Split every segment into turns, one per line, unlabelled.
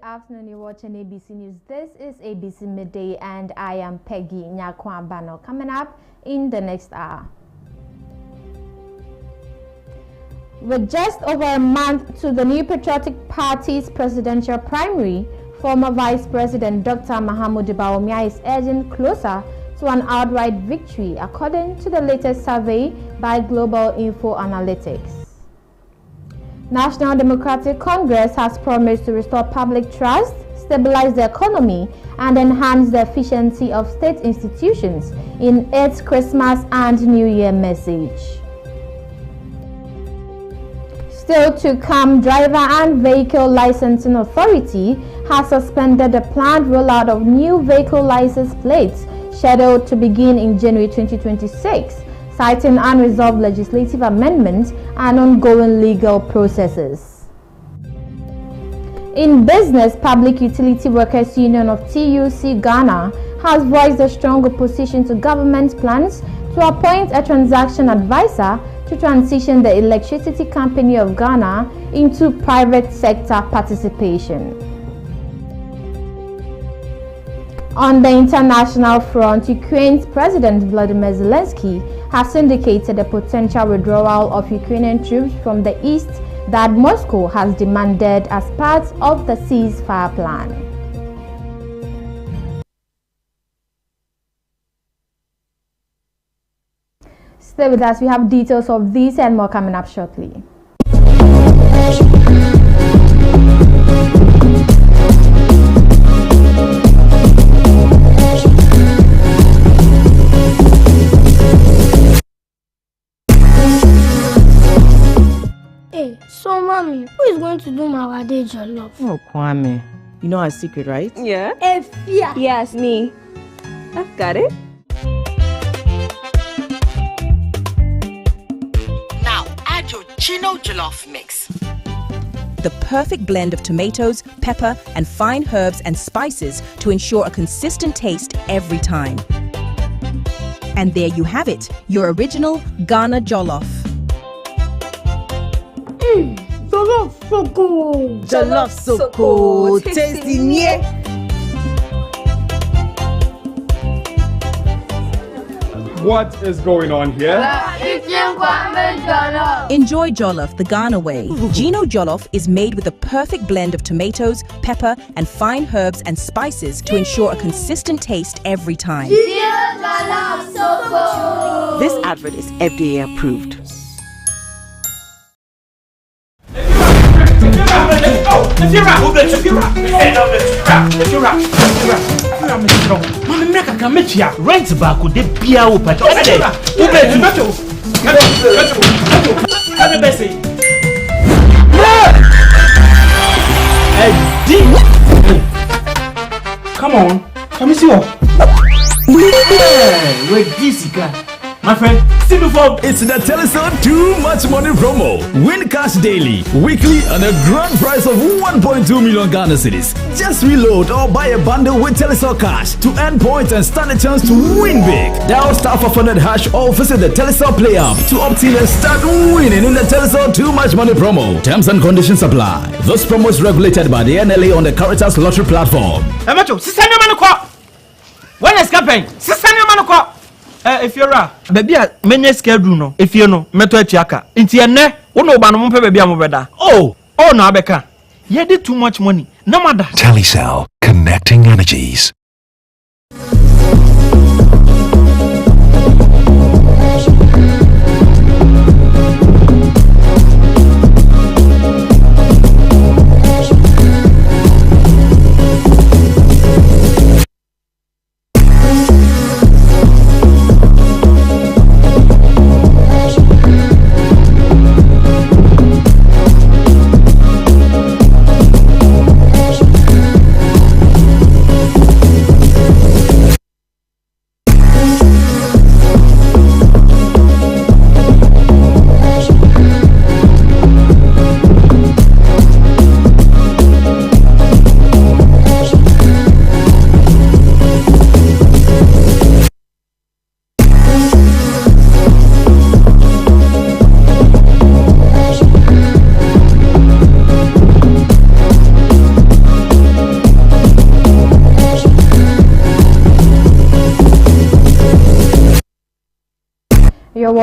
afternoon, you're watching ABC News. This is ABC Midday and I am Peggy NyarkowaA BANNOR. Coming up in the next hour. With just over a month to the New Patriotic Party's presidential primary, former Vice President Dr. Mahamudu Bawumia is edging closer to an outright victory, according to the latest survey by Global Info Analytics. National Democratic Congress has promised to restore public trust, stabilize the economy, and enhance the efficiency of state institutions in its Christmas and New Year message. Still to come, Driver and Vehicle Licensing Authority has suspended the planned rollout of new vehicle license plates scheduled to begin in January 2026, citing unresolved legislative amendments and ongoing legal processes. In business, Public Utility Workers Union of TUC Ghana has voiced a strong opposition to government plans to appoint a transaction advisor to transition the Electricity Company of Ghana into private sector participation. On the international front, Ukraine's President Volodymyr Zelensky has indicated a potential withdrawal of Ukrainian troops from the east that Moscow has demanded as part of the ceasefire plan. Stay with us, we have details of these and more coming up shortly.
So, Mommy, who is going to do my day jollof?
Oh, Kwame. You know our secret, right?
Yeah.
Efia.
Yes, me. I've got it.
Now, add your Chino jollof mix.
The perfect blend of tomatoes, pepper, and fine herbs and spices to ensure a consistent taste every time. And there you have it, your original Ghana jollof.
Jollof soko.
Jollof soko. Tasty nye.
What is going on here?
Enjoy jollof the Ghana way. Gino jollof is made with a perfect blend of tomatoes, pepper, and fine herbs and spices to ensure a consistent taste every time.
This advert is FDA approved.
Rent back with the beer open. Come on, come see you. With this guy. My friend, see before.
It's the Telecel Too Much Money promo. Win cash daily, weekly, and a grand prize of 1.2 million Ghana cedis. Just reload or buy a bundle with Telecel Cash to earn points and stand a chance to win big. Dial *500# or visit the Telecel Play app to opt in and start winning in the Telecel Too Much Money promo. Terms and conditions apply. This promo is regulated by the NLA on the Caritas Lottery platform.
Amacho, sister man ko. When is campaign? Sister man ko. If you're a baby, many schedule no. If you know, meto echiaka. Inti enne, wono ba no mpe baby amobeda. Oh, no abeka. You did too much money. No matter.
Telecel, connecting energies.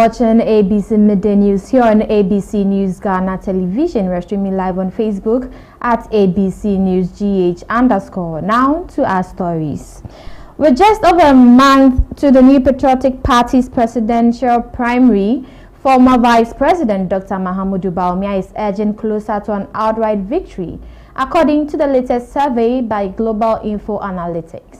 watching ABC Midday News here on ABC News Ghana Television. We're streaming live on Facebook at ABC News GH_. Now to our stories. With just over a month to the New Patriotic Party's presidential primary, former Vice President Dr. Mahamudu Bawumia is edging closer to an outright victory, according to the latest survey by Global Info Analytics.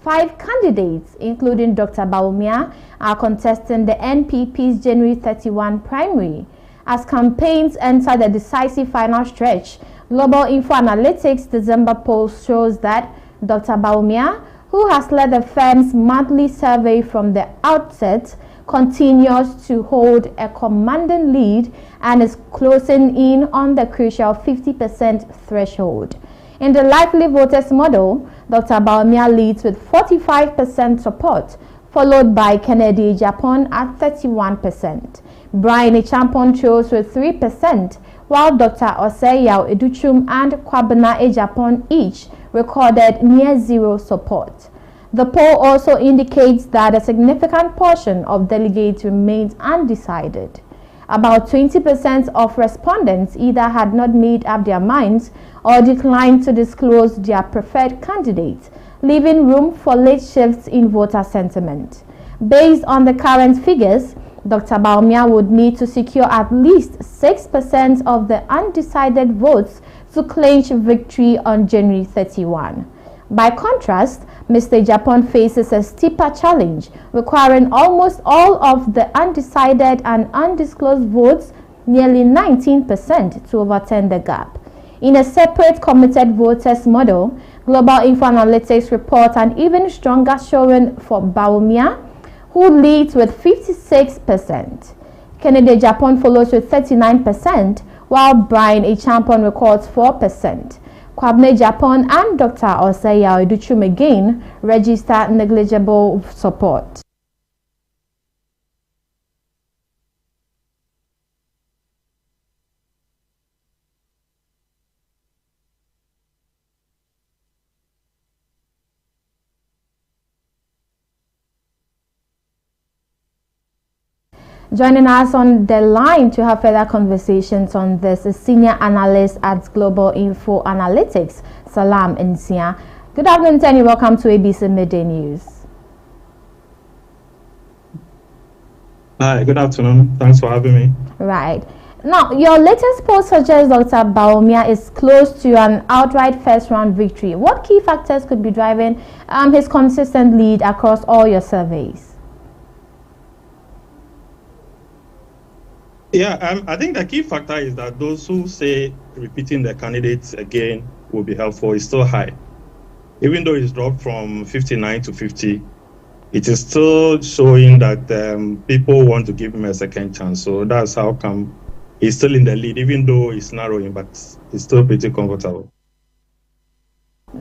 5 candidates, including Dr. Bawumia, are contesting the NPP's January 31 primary. As campaigns enter the decisive final stretch, Global Info Analytics December poll shows that Dr. Bawumia, who has led the firm's monthly survey from the outset, continues to hold a commanding lead and is closing in on the crucial 50% threshold. In the likely voters model, Dr. Bawumia leads with 45% support, followed by Kennedy Japan at 31%. Brian Echampon chose with 3%, while Dr. Osei Educhum and Kwabena Ejapon each recorded near zero support. The poll also indicates that a significant portion of delegates remains undecided. About 20% of respondents either had not made up their minds or declined to disclose their preferred candidates, leaving room for late shifts in voter sentiment. Based on the current figures, Dr. Bawumia would need to secure at least 6% of the undecided votes to clinch victory on January 31. By contrast, Mr. Japan faces a steeper challenge, requiring almost all of the undecided and undisclosed votes, nearly 19%, to overturn the gap. In a separate committed voters model, Global Info Analytics reports an even stronger showing for Bawumia, who leads with 56%. Kennedy Japan follows with 39%, while Brian Echampon records 4%. Kwabena Japan and Dr. Osei Educhum again register negligible support. Joining us on the line to have further conversations on this is Senior Analyst at Global Info Analytics, Salam Nsia. Good afternoon, Tenny. Welcome to ABC Midday News.
Hi, good afternoon. Thanks for having me.
Right. Now, your latest poll suggests Dr. Bawumia is close to an outright first-round victory. What key factors could be driving his consistent lead across all your surveys?
Yeah, I think the key factor is that those who say repeating the candidates again will be helpful is still high. Even though it's dropped from 59 to 50, it is still showing that people want to give him a second chance. So that's how come he's still in the lead, even though it's narrowing, but it's still pretty comfortable.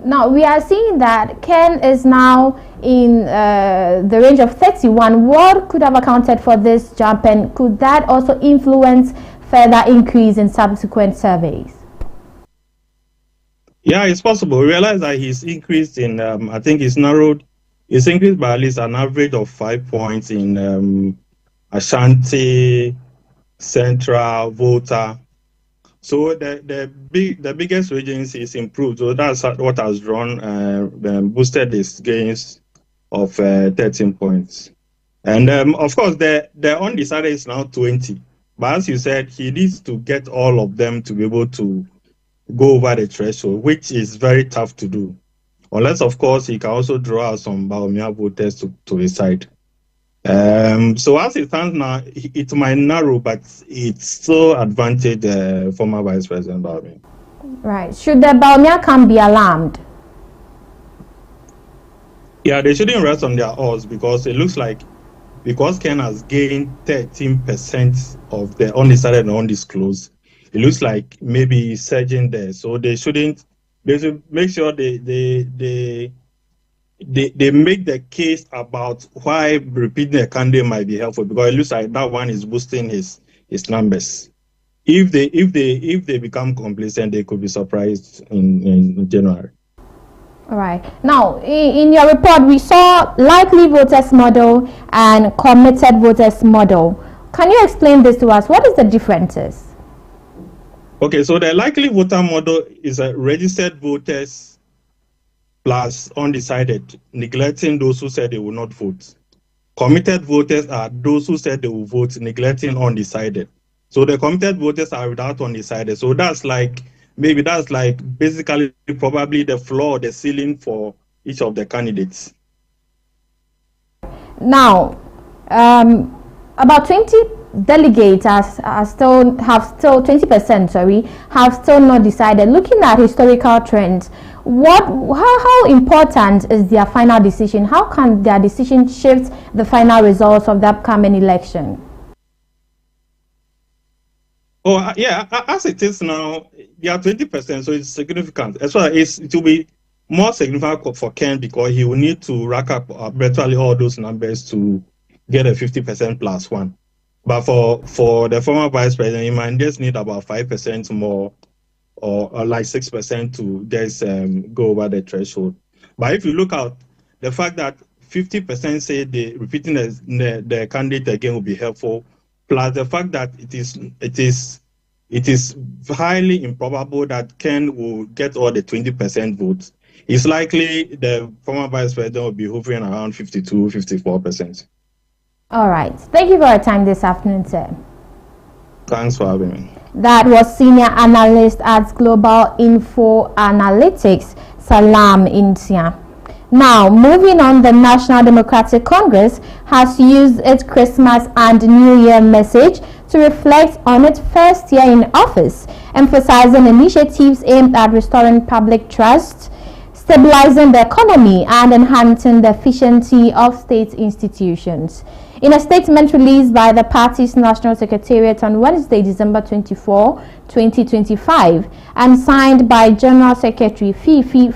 Now, we are seeing that Ken is now in the range of 31. What could have accounted for this jump, and could that also influence further increase in subsequent surveys?
Yeah, it's possible. We realize that he's increased in, I think he's narrowed, he's increased by at least an average of 5 points in Ashanti, Central, Volta. So the biggest regions is improved. So that's what has boosted his gains of 13 points. And of course, the undecided is now 20. But as you said, he needs to get all of them to be able to go over the threshold, which is very tough to do. Unless, of course, he can also draw out some Bawumia voters to his side. So as it stands now, it might narrow, but it's still advantage former Vice President Bawumia.
Right. Should the Bawumia camp be alarmed?
Yeah, they shouldn't rest on their oars, because it looks like, because Ken has gained 13% of the undecided and undisclosed, it looks like maybe he's surging there. So they should make sure they make the case about why repeating a candidate might be helpful, because it looks like that one is boosting his numbers. If they become complacent, they could be surprised in January.
All right. Now, in your report, we saw likely voters model and committed voters model. Can you explain this to us? What is the differences?
Okay, so the likely voter model is a registered voters plus undecided, neglecting those who said they will not vote. Committed voters are those who said they will vote, neglecting undecided. So the committed voters are without undecided. So that's like, maybe that's like basically probably the floor, the ceiling for each of the candidates.
Now, about 20 delegates have still 20%, have still not decided. Looking at historical trends, how important is their final decision? How can their decision shift the final results of the upcoming election?
Oh, yeah, as it is now, they are 20%, so it's significant. As well as it will be more significant for Ken because he will need to rack up virtually all those numbers to get a 50% plus one. But for the former vice president, he might just need about 5% more or like 6% to just go over the threshold. But if you look at the fact that 50% say repeating the candidate again will be helpful, plus the fact that it is highly improbable that Ken will get all the 20% votes. It's likely the former vice president will be hovering around 52-54%.
All right. Thank you for your time this afternoon, sir.
Thanks for having me.
That was senior analyst at Global Info Analytics, Salam Intia. Now, moving on, the National Democratic Congress has used its Christmas and New Year message to reflect on its first year in office, emphasizing initiatives aimed at restoring public trust, stabilizing the economy, and enhancing the efficiency of state institutions. In a statement released by the party's National Secretariat on Wednesday, December 24, 2025, and signed by General Secretary Fiavi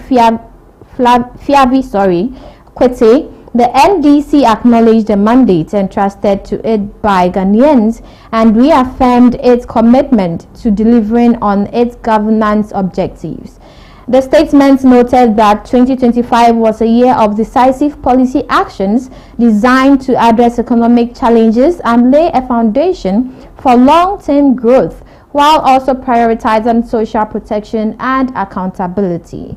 Kwete, the NDC acknowledged the mandate entrusted to it by Ghanaians and reaffirmed its commitment to delivering on its governance objectives. The statement noted that 2025 was a year of decisive policy actions designed to address economic challenges and lay a foundation for long-term growth, while also prioritizing social protection and accountability.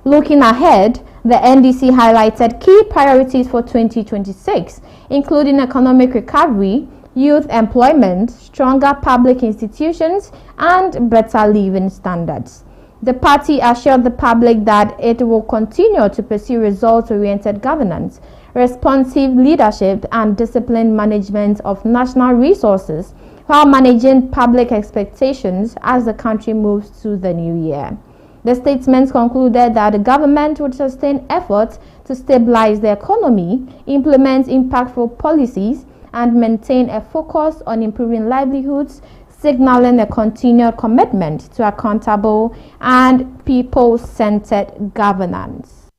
Looking ahead, the NDC highlighted key priorities for 2026, including economic recovery, youth employment, stronger public institutions, and better living standards. The party assured the public that it will continue to pursue results-oriented governance, responsive leadership, and disciplined management of national resources while managing public expectations as the country moves to the new year. The statement concluded that the government would sustain efforts to stabilize the economy, implement impactful policies, and maintain a focus on improving livelihoods, signaling a continued commitment to accountable and people-centered governance.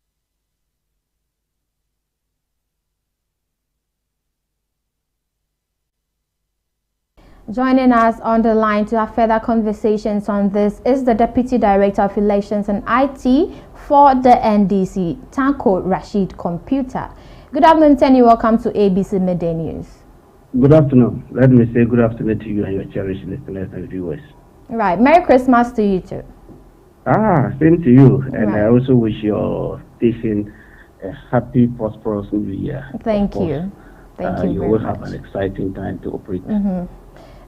Joining us on the line to have further conversations on this is the Deputy Director of Elections and IT for the NDC, Tanko Rashid Computer. Good afternoon, Tenny. Welcome to ABC Midday News.
Good afternoon. Let me say good afternoon to you and your cherished listeners and viewers.
Right. Merry Christmas to you too.
Same to you. And
right.
I also wish your station a happy, prosperous new year.
Thank you. Thank you.
You
very
will
much.
have an exciting time to operate.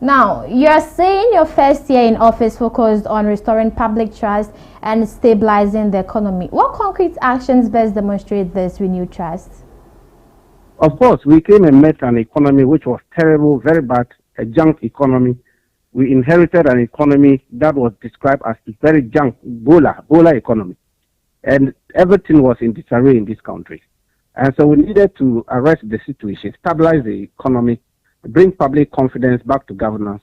Now, you are saying your first year in office focused on restoring public trust and stabilizing the economy. What concrete actions best demonstrate this renewed trust?
Of course, we came and met an economy which was terrible, very bad, a junk economy. We inherited an economy that was described as a very junk, Bola economy. And everything was in disarray in this country. And so we needed to arrest the situation, stabilize the economy, bring public confidence back to governance,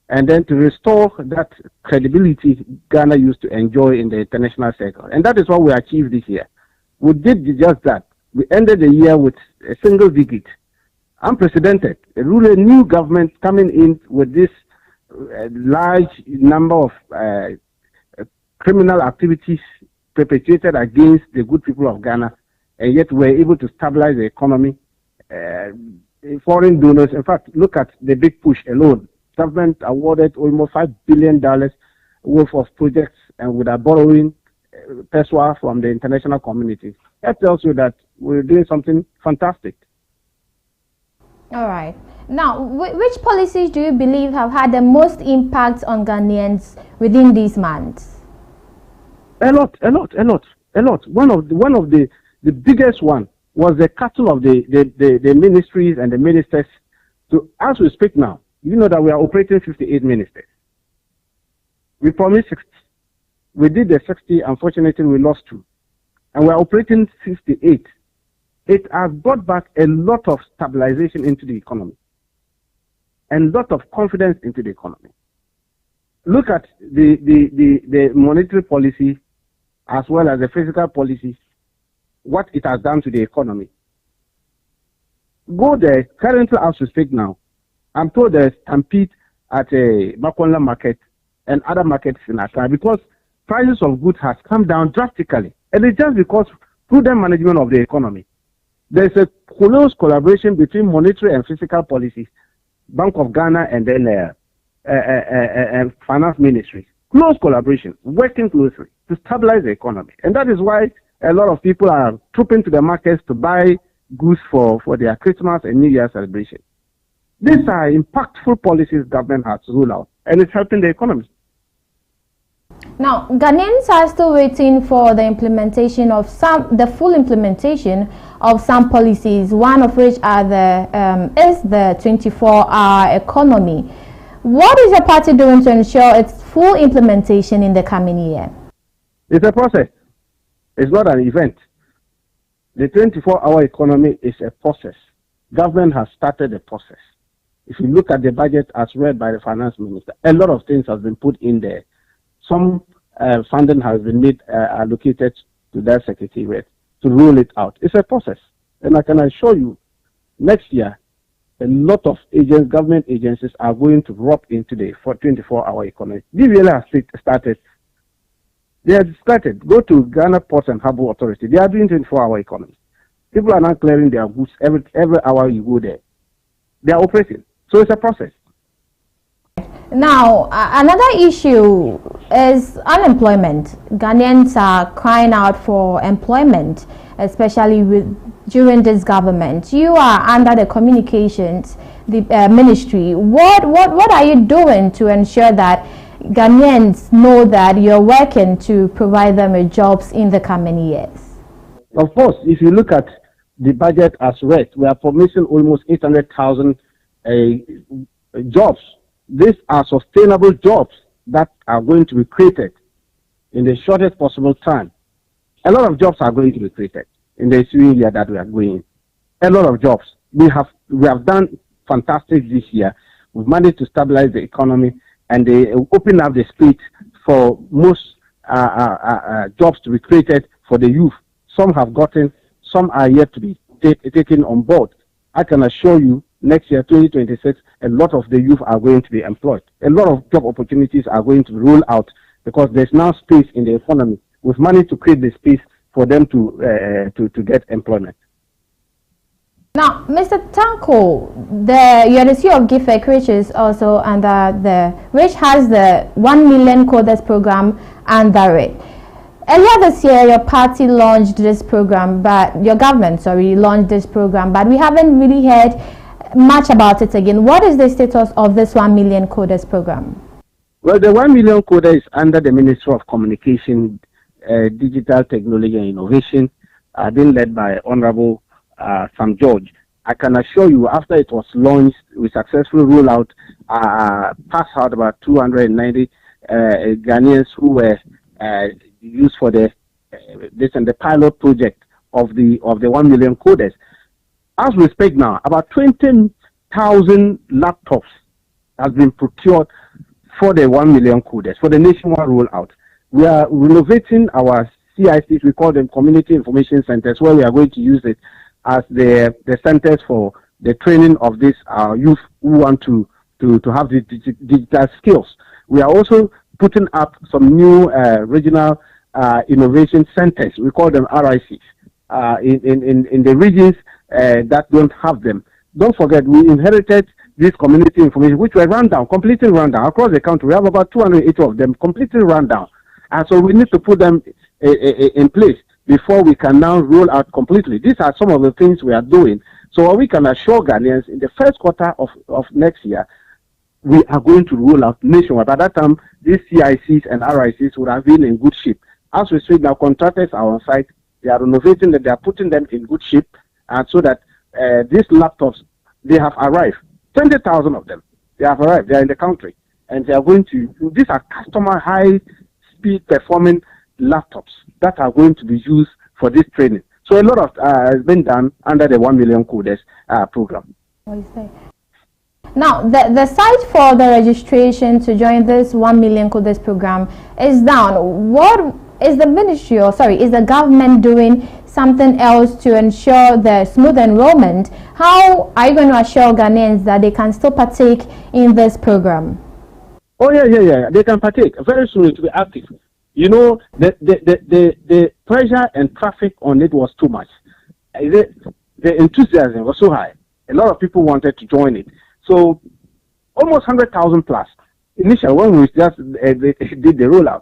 and then to restore that credibility Ghana used to enjoy in the international circle. And that is what we achieved this year. We did just that. We ended the year with a single digit, unprecedented, a really new government coming in with this large number of criminal activities perpetrated against the good people of Ghana, and yet we're able to stabilize the economy, foreign donors. In fact, look at the big push alone. Government awarded almost $5 billion worth of projects and with a borrowing persuade from the international community. That tells you that we're doing something fantastic.
All right. Now, which policies do you believe have had the most impact on Ghanaians within these months?
A lot. One of the biggest one was the cutting of the ministries and the ministers. So as we speak now, you know that we are operating 58 ministers. We promised 60. We did the 60. Unfortunately, we lost 2. And we are operating 68. It has brought back a lot of stabilization into the economy and a lot of confidence into the economy. Look at the monetary policy as well as the fiscal policy, what it has done to the economy. Go there, currently as we speak now, I'm told there's stampede at a Makonla market and other markets in Accra because prices of goods has come down drastically. And it's just because prudent management of the economy. There's a close collaboration between monetary and fiscal policies, Bank of Ghana and then finance ministry. Close collaboration, working closely to stabilize the economy. And that is why a lot of people are trooping to the markets to buy goods for their Christmas and New Year celebration. These are impactful policies government has rolled out, and it's helping the economy.
Now, Ghanaians are still waiting for the implementation of the full implementation of some policies, one of which is the 24-hour economy. What is your party doing to ensure its full implementation in the coming year?
It's a process. It's not an event. The 24-hour economy is a process. Government has started the process. If you look at the budget as read by the finance minister, a lot of things have been put in there. Some funding has been made allocated to that secretariat to roll it out. It's a process. And I can assure you, next year, a lot of government agencies are going to drop into the 24-hour economy. DVL has started. They have started. Go to Ghana Ports and Harbour Authority. They are doing 24-hour economy. People are not clearing their goods every hour you go there. They are operating. So it's a process.
Now, another issue is unemployment. Ghanaians are crying out for employment, especially during this government. You are under the communications ministry. What are you doing to ensure that Ghanaians know that you're working to provide them with jobs in the coming years?
Of course, if you look at the budget as read, we are promising almost 800,000 jobs. These are sustainable jobs that are going to be created in the shortest possible time. A lot of jobs are going to be created in the ensuing year that we are going. A lot of jobs. We have done fantastic this year. We've managed to stabilize the economy and they open up the space for most jobs to be created for the youth. Some have gotten, some are yet to be taken on board. I can assure you, next year, 2026, a lot of the youth are going to be employed. A lot of job opportunities are going to roll out because there's now space in the economy. We've managed to create the space for them to get employment.
Now, Mr. Tanko, the University of Gifford, which is also under which has the 1 million coders program under it. Earlier this year, your party launched this program, but your government, launched this program, but we haven't really heard much about it again. What is the status of this 1 million coders program?
Well, the 1 million coder is under the Ministry of Communication, Digital Technology and Innovation, being led by Honorable Sam George. I can assure you, after it was launched, we successfully rolled out, passed out about 290 Ghanaians who were used for the pilot project of the 1 million coders. As we speak now, about 20,000 laptops have been procured for the 1 million coders, for the nationwide rollout. We are renovating our CICs, we call them Community Information Centers, where we are going to use it as the centers for the training of these youth who want to have the digital skills. We are also putting up some new regional innovation centers, we call them RICs, in the regions that don't have them. don't forget, we inherited this community information, which were run down, completely run down across the country. We have about 280 of them completely run down. And so we need to put them in place before we can now roll out completely. These are some of the things we are doing. So we can assure Ghanaians in the first quarter of next year, we are going to roll out nationwide. By that time, these CICs and RICs would have been in good shape. As we speak now, contractors are on site. They are renovating them. They are putting them in good shape. And so that these laptops, they have arrived. 20,000 of them, they have arrived. They are in the country. And they are going to, these are customer high-speed performing laptops that are going to be used for this training. So a lot of has been done under the 1 million coders program.
Now, the site for the registration to join this 1 million coders program is down. What is the ministry, or sorry, is the government doing something else to ensure the smooth enrollment? How are you going to assure Ghanaians that they can still partake in this program?
Oh yeah. They can partake. Very soon it will be active. You know, the pressure and traffic on it was too much. The enthusiasm was so high. A lot of people wanted to join it. So almost 100,000 plus initially when we just did the rollout.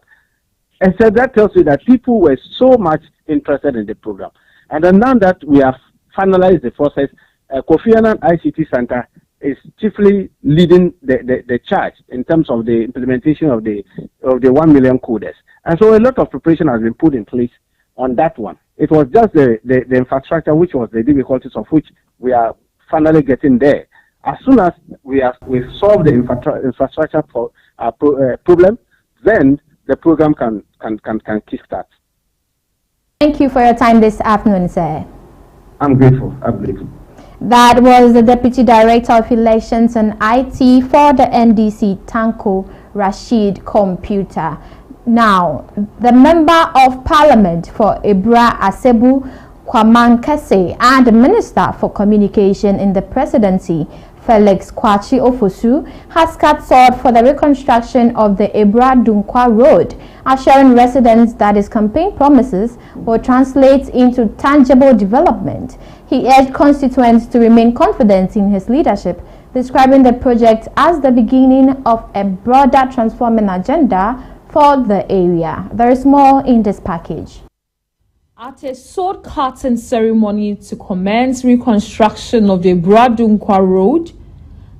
And so that tells you that people were so much interested in the program. And then now that we have finalized the process, Kofi Annan ICT Center is chiefly leading the charge in terms of the implementation of the 1 million coders. And so a lot of preparation has been put in place on that one. It was just the infrastructure, which was the difficulties of which we are finally getting there. As soon as we solve the infrastructure problem, then the program can kickstart.
Thank you for your time this afternoon, sir.
I'm grateful.
That was the Deputy Director of Elections and IT for the NDC, Tanko Rashid Computer. Now, the Member of Parliament for Ebra Asebu Kwamankese and the Minister for Communication in the Presidency, Felix Kwachi Ofosu, has cut sword for the reconstruction of the Ebra-Dunkwa Road, assuring residents that his campaign promises will translate into tangible development. He urged constituents to remain confident in his leadership, describing the project as the beginning of a broader transforming agenda for the area. There is more in this package.
At a sword cutting ceremony to commence reconstruction of the Ebra-Dunkwa Road,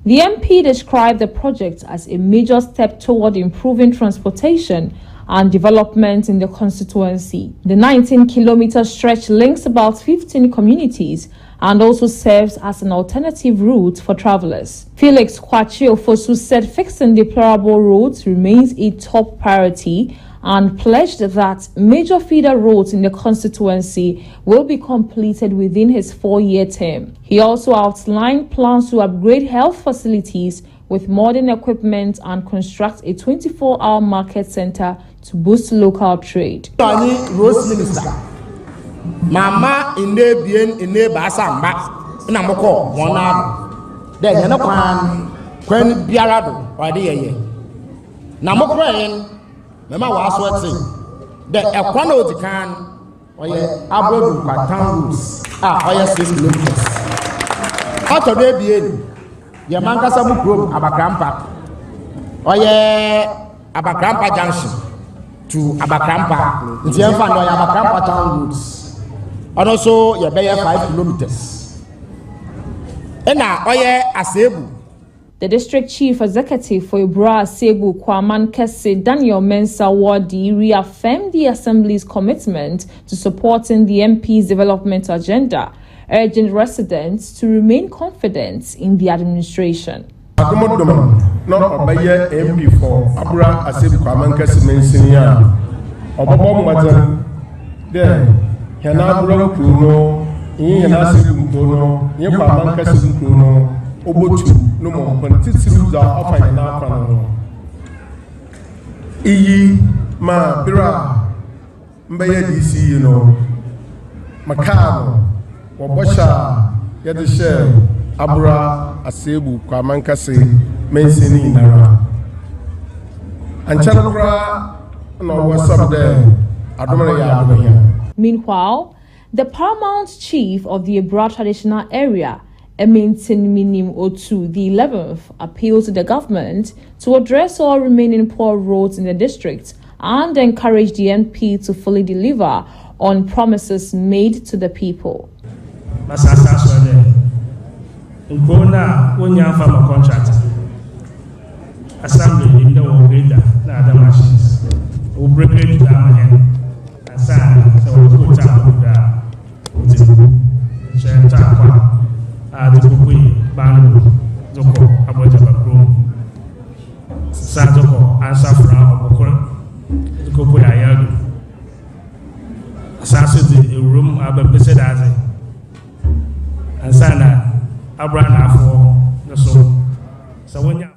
the MP described the project as a major step toward improving transportation and development in the constituency. The 19-kilometer stretch links about 15 communities and also serves as an alternative route for travelers. Felix Kwachi Ofosu said fixing deplorable roads remains a top priority and pledged that major feeder roads in the constituency will be completed within his 4-year term. He also outlined plans to upgrade health facilities with modern equipment and construct a 24-hour market center to boost local trade.
Rose Minister, Mama ine bien ine basamba na moko wona de ye no kwan biara do wade ye na moko yen mema wa aswete de ekwa na odikan oye abrodu kwa town roads oye 6 kilometers auto de bien ye mankasa mu krom abakrampa oye abakrampa junction to abakrampa ntiemfa no ya abakrampa town roads. And also, you bear 5 kilometers.
The district chief executive for Ebra Asebu Kwamankese, Daniel Mensah Wadi, reaffirmed the assembly's commitment to supporting the MP's development agenda, urging residents to remain confident in the administration.
MP for Ebra Asebu Kwamankese Hena bro kuno hena sebu kuno yepa banka sebu kuno obotu no mo politicians za ofa na kwano iyi ma bira mbeye DC you know makano wobosha yede share Ebra Asebu Kwamankese mensini nara anchana kra no wasab there adomere ya adomere.
Meanwhile, the paramount chief of the Ebra traditional area, Emintin Minim Otu, the 11th, appealed to the government to address all remaining poor roads in the district and encouraged the NP to fully deliver on promises made to the people.
Assembly in the grader, the other machines. We bring it down and sand, so we put up the Shantakwa, the Kukui, Banu, Zoko, Abojaba Room, Sandoko, answer from the Kukui Ayadu. Assassin the room, Abba and Sana, Abraham for the soul. So when you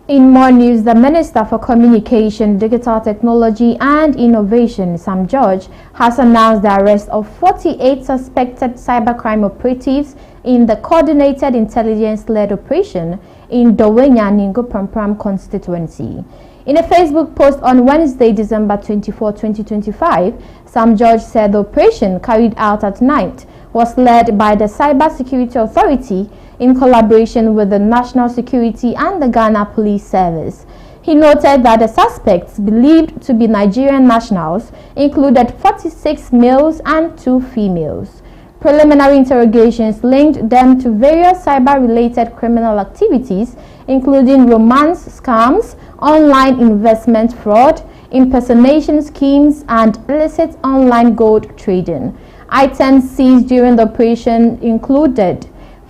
In more news, the Minister for Communication, Digital Technology and Innovation, Sam George, has announced the arrest of 48 suspected cybercrime operatives in the coordinated intelligence-led operation in Dowenya Ningo Prampram constituency. In a Facebook post on Wednesday, December 24, 2025, Sam George said the operation, carried out at night, was led by the Cyber Security Authority in collaboration with the National Security and the Ghana Police Service. He noted that the suspects, believed to be Nigerian nationals, included 46 males and 2 females. Preliminary interrogations linked them to various cyber-related criminal activities, including romance scams, online investment fraud, impersonation schemes, and illicit online gold trading. Items seized during the operation included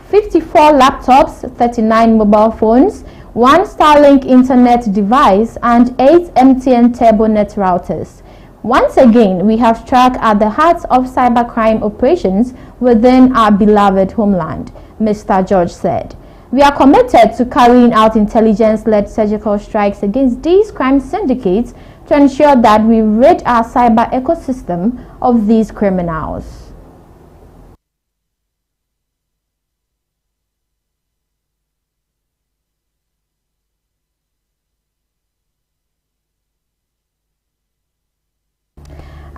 54 laptops, 39 mobile phones, 1 Starlink internet device, and 8 MTN TurboNet routers. Once again, we have struck at the heart of cybercrime operations within our beloved homeland, Mr. George said. We are committed to carrying out intelligence-led surgical strikes against these crime syndicates to ensure that we rid our cyber ecosystem of these criminals.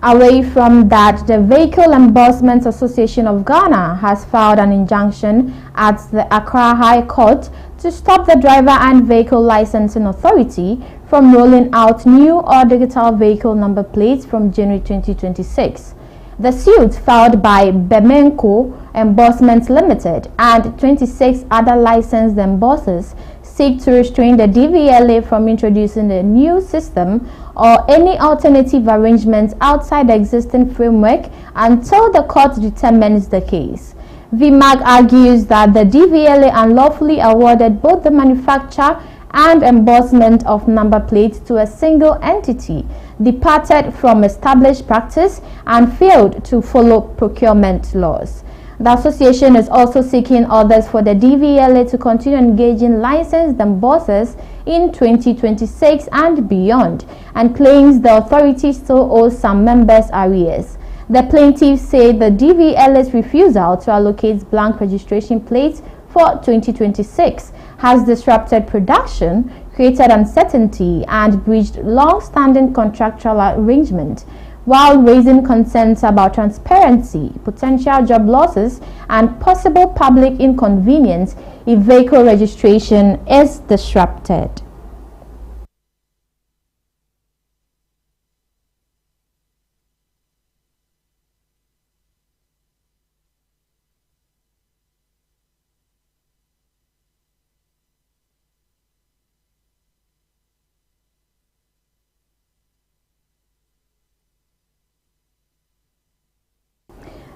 Away from that, the Vehicle Enforcement Association of Ghana has filed an injunction at the Accra High Court to stop the Driver and Vehicle Licensing Authority from rolling out new or digital vehicle number plates from January 2026. The suit, filed by Bemenco Embossment Limited and 26 other licensed embossers, seek to restrain the DVLA from introducing a new system or any alternative arrangements outside the existing framework until the court determines the case. VMAG argues that the DVLA unlawfully awarded both the manufacture and embossment of number plates to a single entity, departed from established practice, and failed to follow procurement laws. The association is also seeking orders for the DVLA to continue engaging licensed embossers in 2026 and beyond, and claims the authority still owes some members arrears. The plaintiffs say the DVLA's refusal to allocate blank registration plates for 2026 has disrupted production, created uncertainty, and breached long-standing contractual arrangements, while raising concerns about transparency, potential job losses, and possible public inconvenience if vehicle registration is disrupted.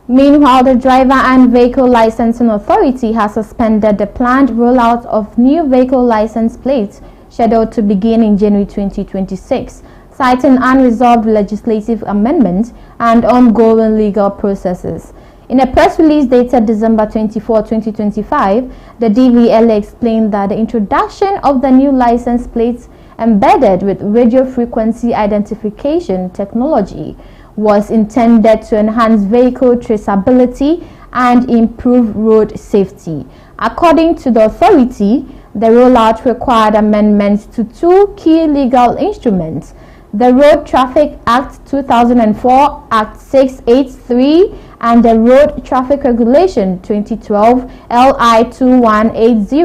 Meanwhile, the Driver and Vehicle Licensing Authority has suspended the planned rollout of new vehicle license plates scheduled to begin in January 2026, citing unresolved legislative amendments and ongoing legal processes. In a press release dated December 24, 2025, the DVLA explained that the introduction of the new license plates embedded with radio frequency identification technology was intended to enhance vehicle traceability and improve road safety. According to the authority, the rollout required amendments to 2 key legal instruments: the Road Traffic Act 2004, Act 683, and the Road Traffic Regulation 2012 LI 2180,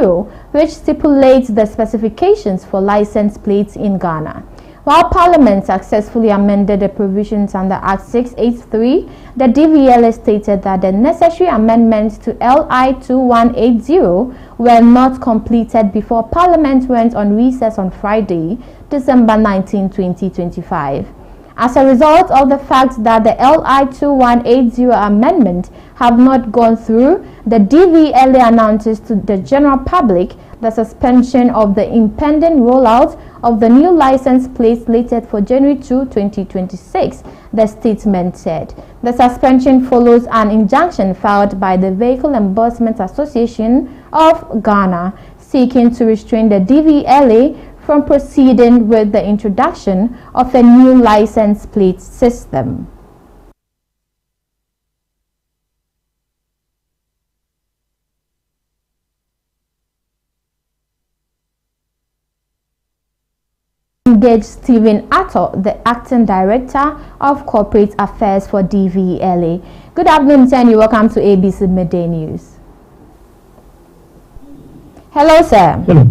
which stipulates the specifications for license plates in Ghana. While Parliament successfully amended the provisions under Act 683, the DVLA stated that the necessary amendments to LI 2180 were not completed before Parliament went on recess on Friday, December 19, 2025. As a result of the fact that the LI 2180 amendment have not gone through, the DVLA announces to the general public the suspension of the impending rollout of the new license plates slated for January 2, 2026, the statement said. The suspension follows an injunction filed by the Vehicle Enforcement Association of Ghana, seeking to restrain the DVLA from proceeding with the introduction of a new license plate system. Engaged Stephen Atto, the Acting Director of Corporate Affairs for DVLA. Good afternoon, sir, and welcome to ABC Midday News. Hello, sir.
Hello.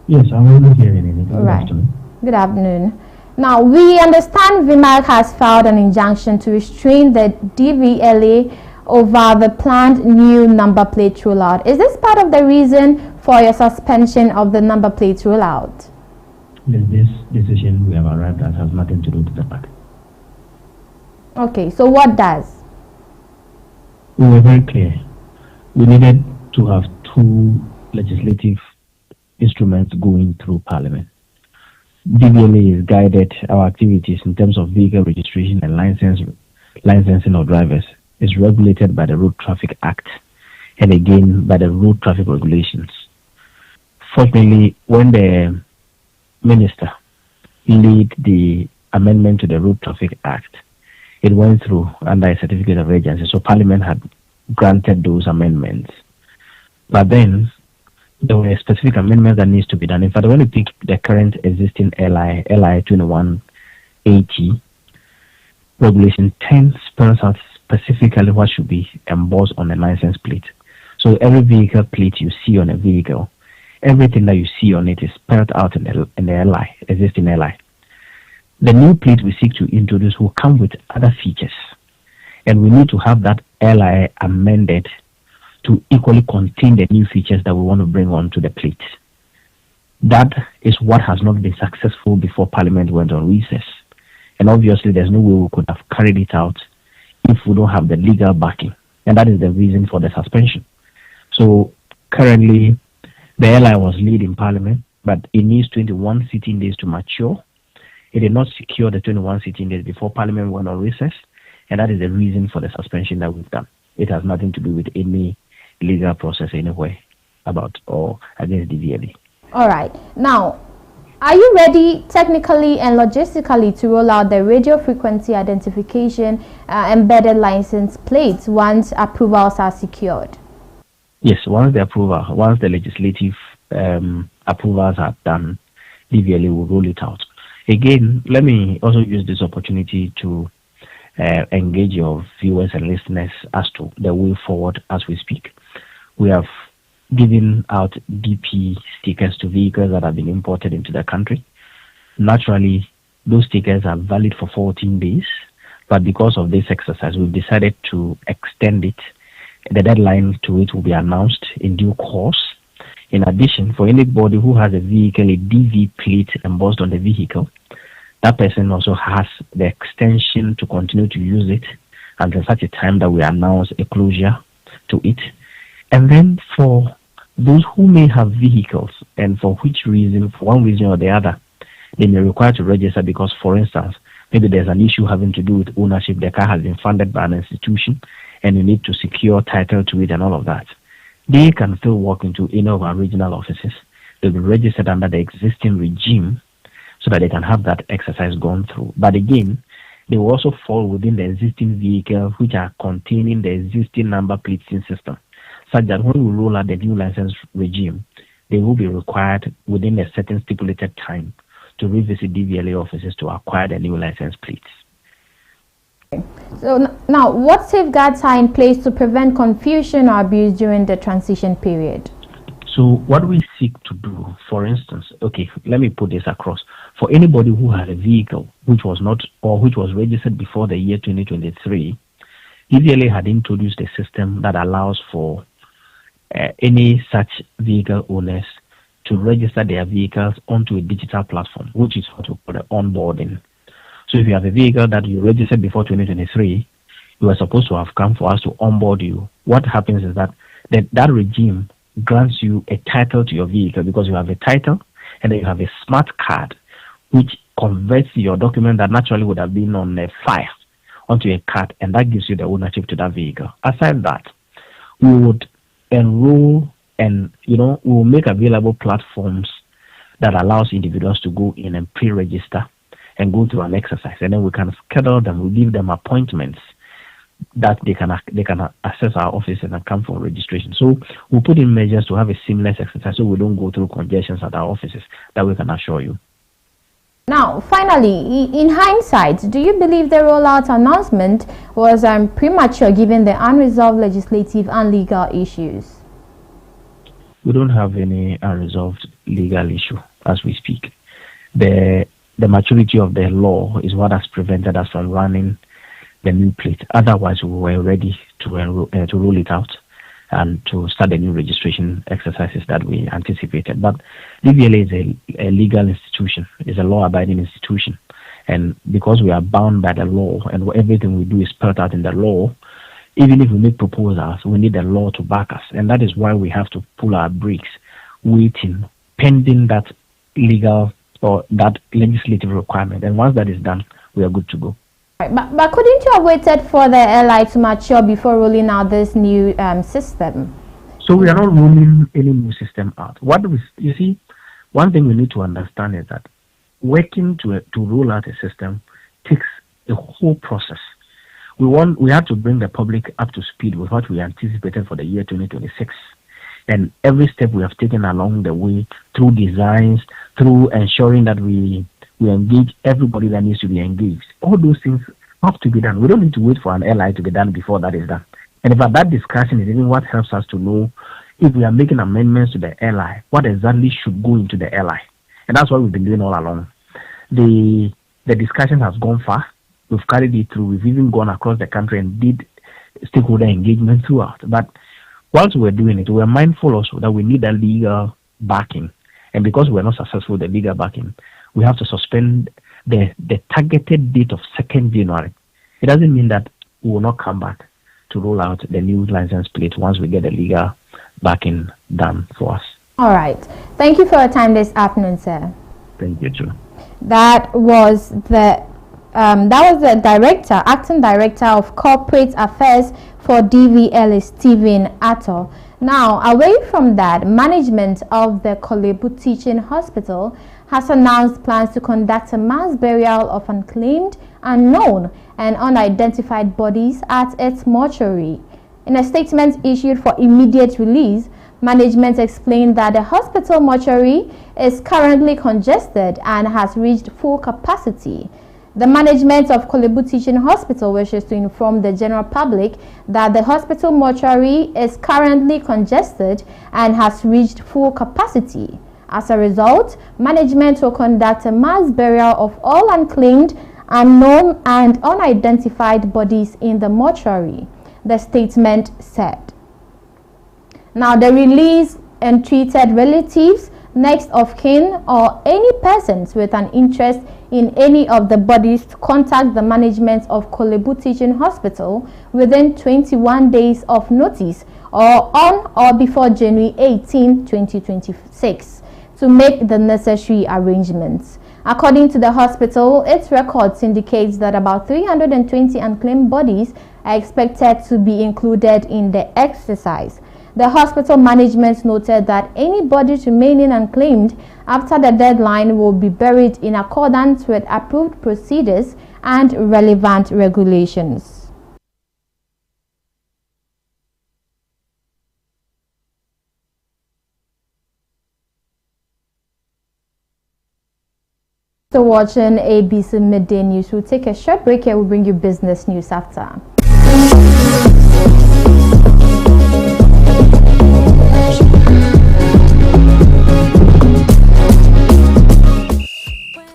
Yes, I'm able to hear you. Good afternoon.
Good afternoon. Now, we understand VMAG has filed an injunction to restrain the DVLA over the planned new number plate rollout. Is this part of the reason for your suspension of the number plate rollout?
This decision we have arrived at has nothing to do with the party.
Okay, so what does?
We were very clear. We needed to have two legislative instruments going through Parliament. DVLA has guided our activities in terms of vehicle registration and licensing of drivers. Is regulated by the Road Traffic Act and again by the Road Traffic Regulations. Fortunately, when the Minister lead the amendment to the Road Traffic Act, it went through under a certificate of agency, so Parliament had granted those amendments. But then there were specific amendments that needs to be done. In fact, when you pick the current existing LI 2180 regulation 10 spells out specifically what should be embossed on a license plate. So every vehicle plate you see on a vehicle, everything that you see on it is spelled out in the LI, existing LI. The new plate we seek to introduce will come with other features, and we need to have that LI amended to equally contain the new features that we want to bring onto the plate. That is what has not been successful before Parliament went on recess, and obviously there's no way we could have carried it out if we don't have the legal backing, and that is the reason for the suspension. So currently, the LI was laid in Parliament, but it needs 21 sitting days to mature. It did not secure the 21 sitting days before Parliament went on recess, and that is the reason for the suspension that we've done. It has nothing to do with any legal process anywhere about or against DVLA.
All right. Now, are you ready technically and logistically to roll out the radio frequency identification embedded license plates once approvals are secured?
Yes, once the legislative approvals are done, DVLA will roll it out. Again, let me also use this opportunity to engage your viewers and listeners as to the way forward as we speak. We have given out DP stickers to vehicles that have been imported into the country. Naturally, those stickers are valid for 14 days, but because of this exercise, we've decided to extend it. The deadline to it will be announced in due course. In addition, for anybody who has a vehicle, a DV plate embossed on the vehicle, that person also has the extension to continue to use it until such a time that we announce a closure to it. And then for those who may have vehicles and for which reason, for one reason or the other, they may require to register because, for instance, maybe there's an issue having to do with ownership. The car has been funded by an institution and you need to secure title to it and all of that. They can still walk into any of our regional offices. They'll be registered under the existing regime so that they can have that exercise gone through. But again, they will also fall within the existing vehicles which are containing the existing number plating system, such that when we roll out the new license regime, they will be required within a certain stipulated time to revisit DVLA offices to acquire the new license plates.
So now, what safeguards are in place to prevent confusion or abuse during the transition period?
So what we seek to do, for instance, okay, let me put this across. For anybody who had a vehicle which was not or which was registered before the year 2023, DVLA had introduced a system that allows for any such vehicle owners to register their vehicles onto a digital platform, which is what we call the onboarding. So if you have a vehicle that you registered before 2023, you are supposed to have come for us to onboard you. What happens is that that regime grants you a title to your vehicle because you have a title and then you have a smart card which converts your document that naturally would have been on a file onto a card, and that gives you the ownership to that vehicle. Aside that, we would enroll and we will make available platforms that allows individuals to go in and pre-register and go through an exercise, and then we can schedule them, we give them appointments that they can access our office and come for registration. So we put in measures to have a seamless exercise so we don't go through congestions at our offices, that we can assure you.
Now, finally, in hindsight, do you believe the rollout announcement was premature given the unresolved legislative and legal issues?
We don't have any unresolved legal issue as we speak. The maturity of the law is what has prevented us from running the new plate. Otherwise, we were ready to roll it out and to start the new registration exercises that we anticipated. But DVLA is a legal institution, it's a law-abiding institution. And because we are bound by the law and everything we do is spelled out in the law, even if we make proposals, we need the law to back us. And that is why we have to pull our brakes, waiting, pending that legal or that legislative requirement. And once that is done, we are good to go.
Right, but couldn't you have waited for the LI to mature before rolling out this new system?
So we are not rolling any new system out. You see, one thing we need to understand is that working to roll out a system takes a whole process. We have to bring the public up to speed with what we anticipated for the year 2026. And every step we have taken along the way, through designs, through ensuring that we engage everybody that needs to be engaged. All those things have to be done. We don't need to wait for an LI to be done before that is done. And in fact, that discussion is even what helps us to know if we are making amendments to the LI, what exactly should go into the LI. And that's what we've been doing all along. The discussion has gone far. We've carried it through. We've even gone across the country and did stakeholder engagement throughout. But whilst we're doing it, we're mindful also that we need a legal backing. And because we're not successful with the legal backing, we have to suspend the targeted date of 2nd January. It doesn't mean that we will not come back to roll out the new license plate once we get the legal backing done for us.
All right. Thank you for your time this afternoon, sir.
Thank you, too.
That was the acting director of corporate affairs for DVLA, Stephen Atto. Now, away from that, management of the Kolebu Teaching Hospital has announced plans to conduct a mass burial of unclaimed, unknown, and unidentified bodies at its mortuary. In a statement issued for immediate release, management explained that the hospital mortuary is currently congested and has reached full capacity. The management of Kolebu Teaching Hospital wishes to inform the general public that the hospital mortuary is currently congested and has reached full capacity. As a result, management will conduct a mass burial of all unclaimed, unknown, and unidentified bodies in the mortuary, the statement said. Now, the release entreated relatives, next of kin, or any persons with an interest in any of the bodies to contact the management of Kolebu Teaching Hospital within 21 days of notice or on or before January 18, 2026 to make the necessary arrangements. According to the hospital, its records indicates that about 320 unclaimed bodies are expected to be included in the exercise. The hospital management noted that any bodies remaining unclaimed after the deadline will be buried in accordance with approved procedures and relevant regulations. So watching ABC Midday News. We'll take a short break here. We'll bring you business news after.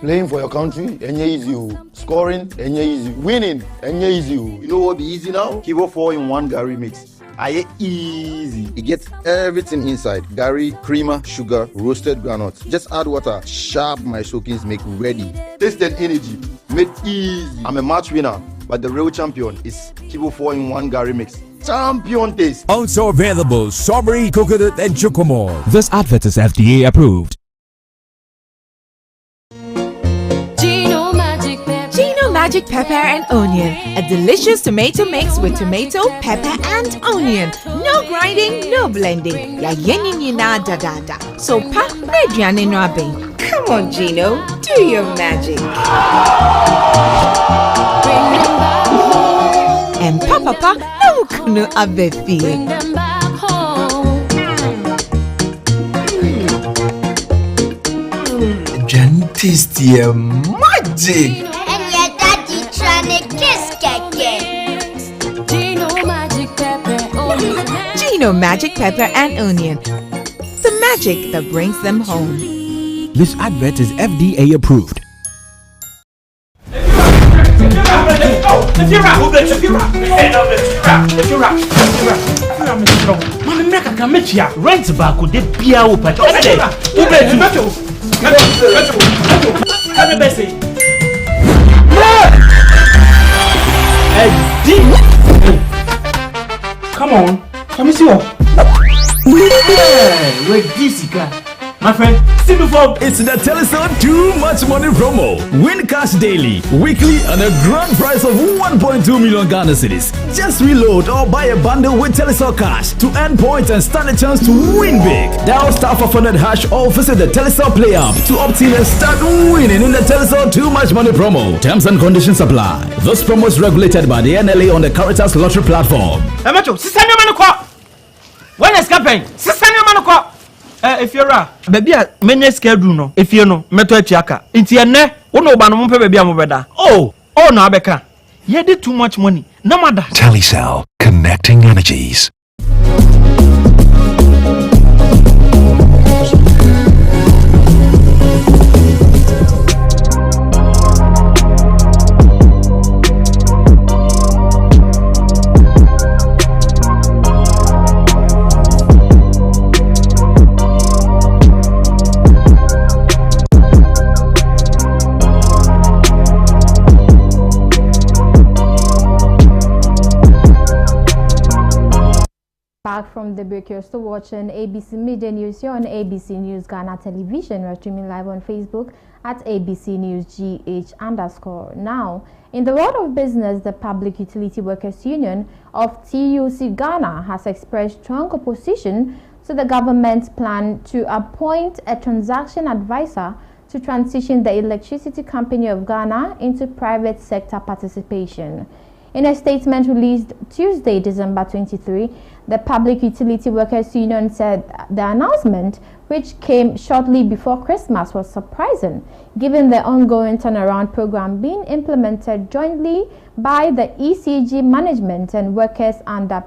Playing for your country, easy. Scoring, easy. Winning, easy. You know what be easy now? Kivo 4-in-1 Gary mix. Aye easy. It gets everything inside. Gary, creamer, sugar, roasted groundnuts. Just add water. Sharp my soakings make ready. Taste and energy. Made easy. I'm a match winner, but the real champion is Kivo 4-in-1 Gary mix. Champion taste.
Also available strawberry, coconut, and chocomore. This advert is FDA approved.
Magic pepper and onion, a delicious tomato mix with tomato, pepper and onion. No grinding, no blending. Ya yen da da da. So pa mediane no abin.
Come on, Gino, do your magic.
And papa no kunu abefi.
Tasty magic.
Gino Magic Pepper and Onion. The magic that brings them home.
This advert is FDA approved.
Rent back with the beer open. Come on, let me see what. Wait, this guy. My friend, see before.
It's the Telecel Too Much Money promo. Win cash daily, weekly, and a grand prize of 1.2 million Ghana cedis. Just reload or buy a bundle with Telecel Cash to earn points and stand a chance to win big. Dial *500# or visit the Telecel Play app to obtain and start winning in the Telecel Too Much Money promo. Terms and conditions apply. This promo is regulated by the NLA on the Caritas Lottery platform.
When is campaign? If you're a baby, many schedule no. If you know, meto chiaka. Inti ene, uno banu mumpe baby amubeda. Oh, no abeka. You did too much money. No matter.
Telecel, connecting energies.
Back from the break, you're still watching ABC Midday News here on ABC News Ghana Television. We're streaming live on Facebook at ABC News GH_. Now, in the world of business, the Public Utility Workers Union of TUC Ghana has expressed strong opposition to the government's plan to appoint a transaction advisor to transition the Electricity Company of Ghana into private sector participation. In a statement released Tuesday, December 23, the Public Utility Workers Union said the announcement, which came shortly before Christmas, was surprising, given the ongoing turnaround program being implemented jointly by the ECG management and workers under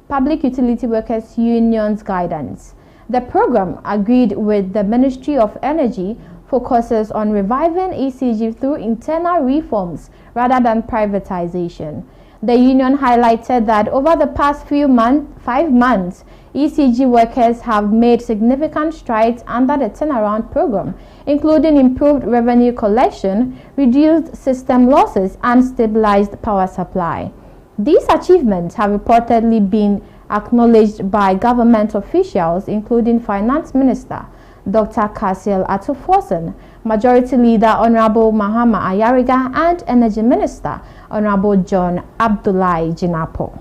Public Utility Workers Union's guidance. The program, agreed with the Ministry of Energy, focuses on reviving ECG through internal reforms rather than privatization. The union highlighted that over the past 5 months, ECG workers have made significant strides under the turnaround program, including improved revenue collection, reduced system losses, and stabilized power supply. These achievements have reportedly been acknowledged by government officials, including Finance Minister Dr. Kasiel Atuforsen, Majority Leader Honorable Mahama Ayariga, and Energy Minister Honorable John Abdullahi Jinapo.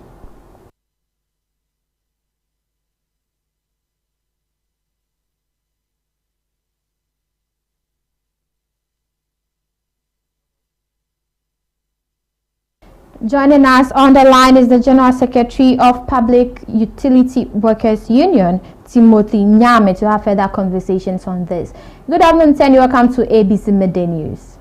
Joining us on the line is the General Secretary of Public Utility Workers Union, Timothy Nyame, to have further conversations on this. Good afternoon, and welcome to ABC Midday News.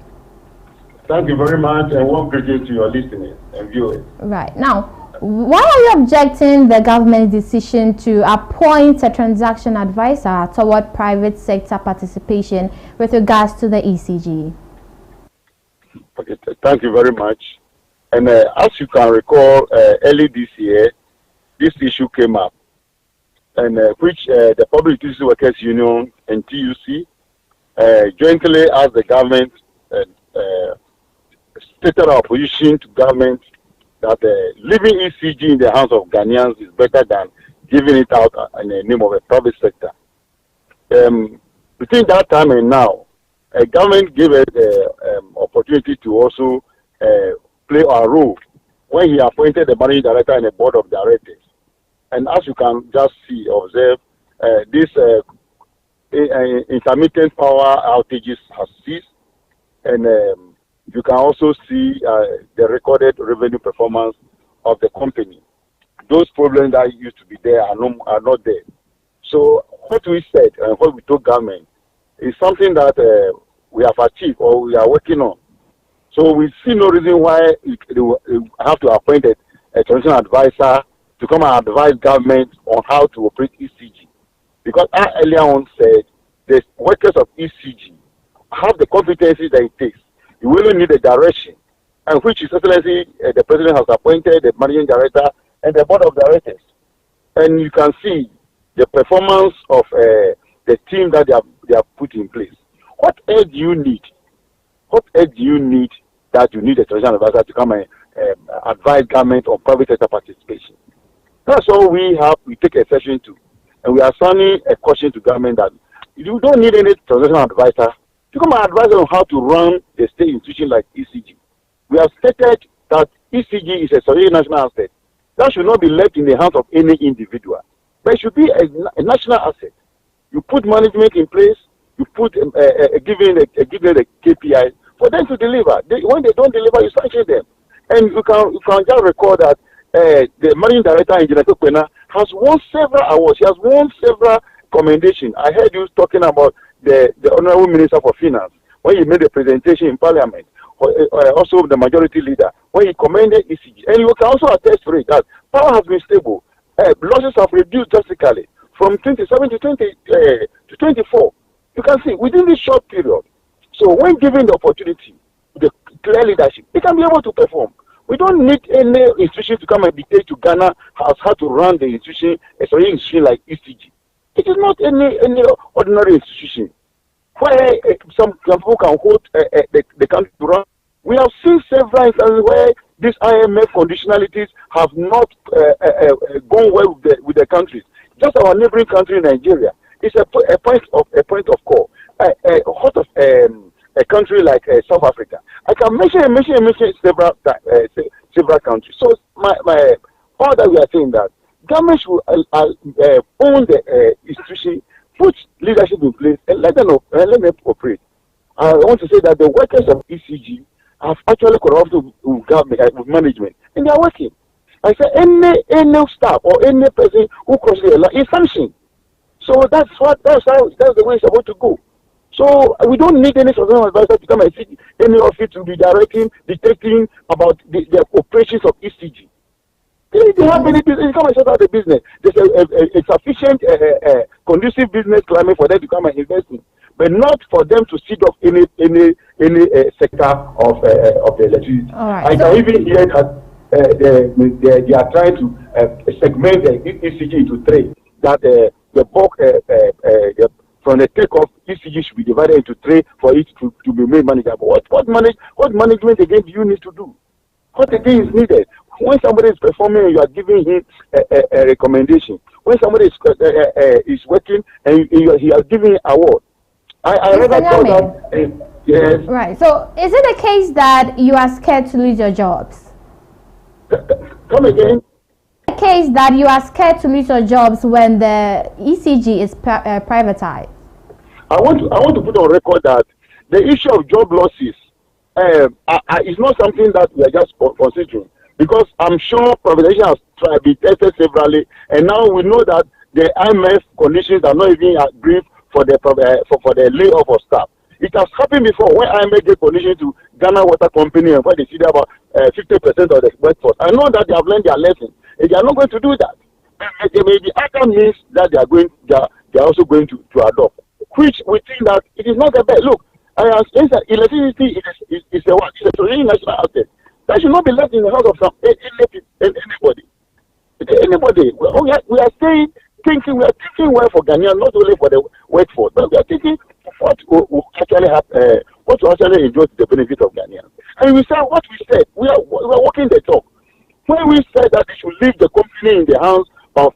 Thank you very much, and one greeting to your listeners and viewers.
Right. Now, why are you objecting the government's decision to appoint a transaction advisor toward private sector participation with regards to the ECG?
Okay, thank you very much. And as you can recall, early this year, this issue came up, and which the Public Utility Workers Union and TUC jointly asked the government, stated our position to government that leaving ECG in the hands of Ghanaians is better than giving it out in the name of a private sector. Between that time and now, government gave us opportunity to also play our role when he appointed the managing director and the board of directors. And as you can just see, observe, this intermittent power outages has ceased, and you can also see the recorded revenue performance of the company. Those problems that used to be there are not there. So what we said and what we told government is something that we have achieved or we are working on. So we see no reason why they have to appoint a transition advisor to come and advise government on how to operate ECG. Because I earlier on said the workers of ECG have the competencies that it takes. You will need a direction, and which His Excellency the President has appointed the managing director and the board of directors. And you can see the performance of the team that they have put in place. What else do you need? What else do you need that you need a transition advisor to come and advise government on private sector participation? That's all we have. We take a session to, and we are sending a caution to government that you don't need any transition advisor to come and advise on how to run a state institution like ECG. We have stated that ECG is a strategic national asset that should not be left in the hands of any individual, but it should be a national asset. You put management in place. You put giving the KPI for them to deliver. When they don't deliver, you sanction them. And you can just recall that the managing director, Engineer Kwena, has won several awards. He has won several commendations. I heard you talking about the Honorable Minister for Finance when he made a presentation in Parliament. Also, the majority leader when he commended ECG. And you can also attest to it that power has been stable. Losses have reduced drastically from 27 to 24. You can see within this short period. So when given the opportunity, the clear leadership, it can be able to perform. We don't need any institution to come and dictate to Ghana how to run the institution, especially institution like ECG. It is not any ordinary institution where some people can hold the country to run. We have seen several instances where these IMF conditionalities have not gone well with the countries. Just our neighboring country, Nigeria, is a point of call. A country like South Africa, I can mention several countries. So all that we are saying that government should own the institution, put leadership in place, and let them operate. I want to say that the workers of ECG have actually cooperated with government, with management, and they are working. I say any staff or any person who crosses the line is sanctioned. So that's the way it's supposed to go. So we don't need any sort of advisor to come and see any office to be dictating about the operations of ECG. They have many business. Come and shut out the business. There's a sufficient conducive business climate for them to come and invest in, but not for them to sit off any sector of the electricity.
Right.
I can even hear that they are trying to segment the ECG into three. That the bulk from the takeoff ECG should be divided into three for it to be made manageable. What management again do you need to do? What again is needed? When somebody is performing, you are giving him a recommendation. When somebody is working and he has given award. I rather thought that yes.
Right. So is it the case that you are scared to lose your jobs?
Come again.
The case that you are scared to lose your jobs when the ECG is privatized.
I want to put on record that the issue of job losses is not something that we are just considering. Because I'm sure privatization has been tested severally, and now we know that the IMF conditions are not even agreed for the layoff of staff. It has happened before when IMF gave conditions to Ghana Water Company and where they see about 50% of the workforce. I know that they have learned their lesson, and they are not going to do that. And there may be other means that they are also going to adopt, which we think that it is not the best. Look, electricity is a truly national asset. That should not be left in the hands of anybody. Anybody. We are thinking well for Ghanaians, not only for the workforce, but we are thinking what will actually happen, what will actually enjoy the benefit of Ghanaians. And we said what we said. We are walking the talk. When we said that they should leave the company in the hands of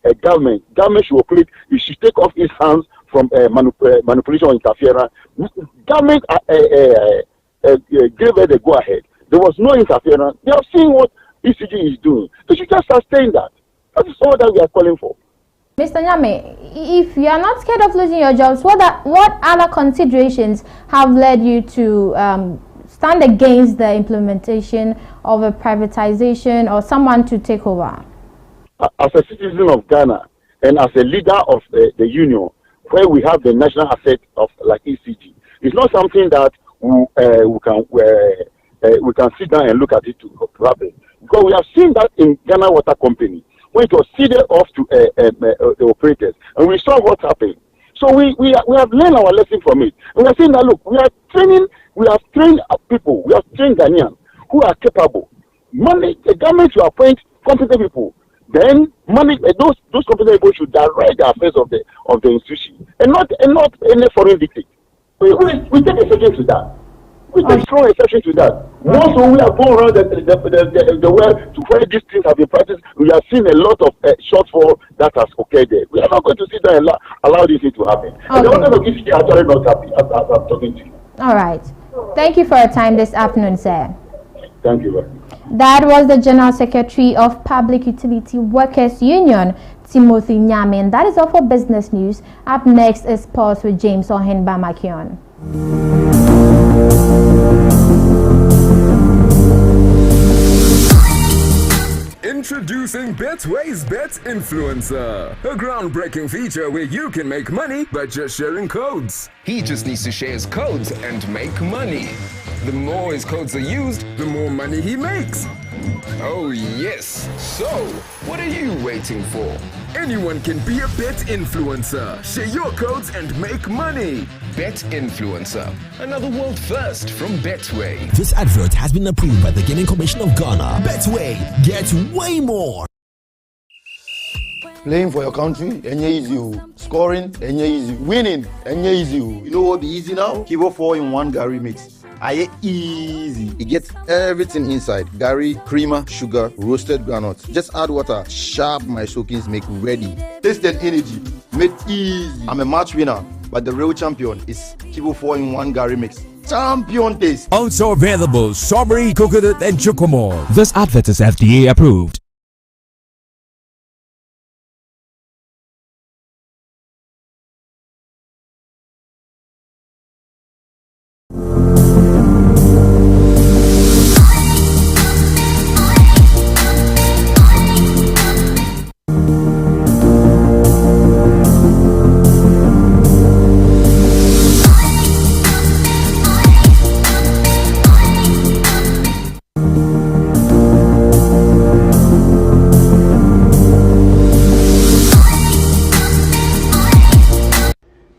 a government should operate. It should take off its hands from manipulation or interference. Government gave it the go ahead. There was no interference. They have seen what ECG is doing. They should just sustain that. That is all that we are calling for.
Mr. Nyame, if you are not scared of losing your jobs, what other considerations have led you to stand against the implementation of a privatization or someone to take over?
As a citizen of Ghana and as a leader of the union, where we have the national asset of like ECG, it's not something that we can sit down and look at it to happen. Because we have seen that in Ghana Water Company, when it was ceded off to the operators, and we saw what happened. So we have learned our lesson from it. And we are saying that, look, we have trained people, we have trained Ghanaians who are capable. The government should appoint competent people. Then those competent people should direct the affairs of the institution, and not any foreign dictate. We take exception to that. We take strong exception to that. Once we have gone around the world to where these things have been practiced, we have seen a lot of shortfall that has occurred there. We are not going to sit there and allow this thing to happen. Okay. And the owners of ECG are actually not happy as I'm talking to you.
All right. Thank you for your time this afternoon, sir.
Thank you very much.
That was the General Secretary of Public Utility Workers Union, Timothy Nyame. And that is all for business news. Up next is Pulse with James Ohenba Makion.
Introducing Betway's Bet Influencer, a groundbreaking feature where you can make money by just sharing codes. He just needs to share his codes and make money. The more his codes are used, the more money he makes. Oh yes, so what are you waiting for? Anyone can be a bet influencer. Share your codes and make money. Bet Influencer, another world first from Betway.
This advert has been approved by the Gaming Commission of Ghana. Betway, get way more.
Playing for your country, easy. Scoring, easy. Winning, easy. You know what be easy now? Kivo 4-in-1 Gary mix. Easy. It gets everything inside. Gary, creamer, sugar, roasted groundnuts. Just add water. Sharp my soakings make ready. Taste and energy. Made easy. I'm a match winner, but the real champion is Kivo 4-in-1 Gary mix. Champion taste.
Also available strawberry, coconut, and chocomore. This advert is FDA approved.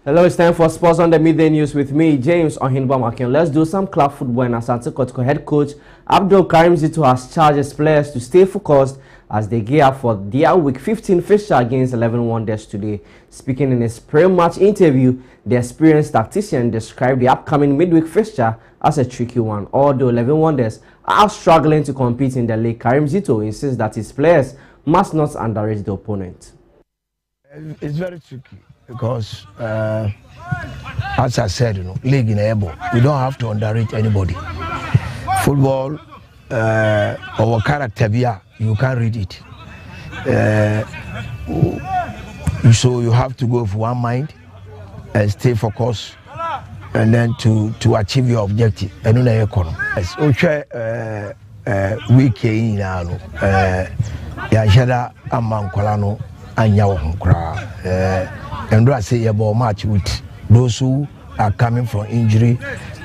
Hello, it's time for Sports on the Midday News with me, James Ohenba Makion. Let's do some club football. And Asante Kotoko head coach Abdul Karim Zito has charged his players to stay focused as they gear up for their Week 15 fixture against 11 Wonders today. Speaking in his pre-match interview, the experienced tactician described the upcoming midweek fixture as a tricky one. Although 11 Wonders are struggling to compete in the league, Karim Zito insists that his players must not underrate the opponent.
It's very tricky. Because, as I said, league in able, we don't have to underrate anybody. Football, our character, you can't read it. So you have to go with one mind and stay focused, and then to achieve your objective. And weekday na no ya jada amankola no anya wo nkra and I say about match with those who are coming from injury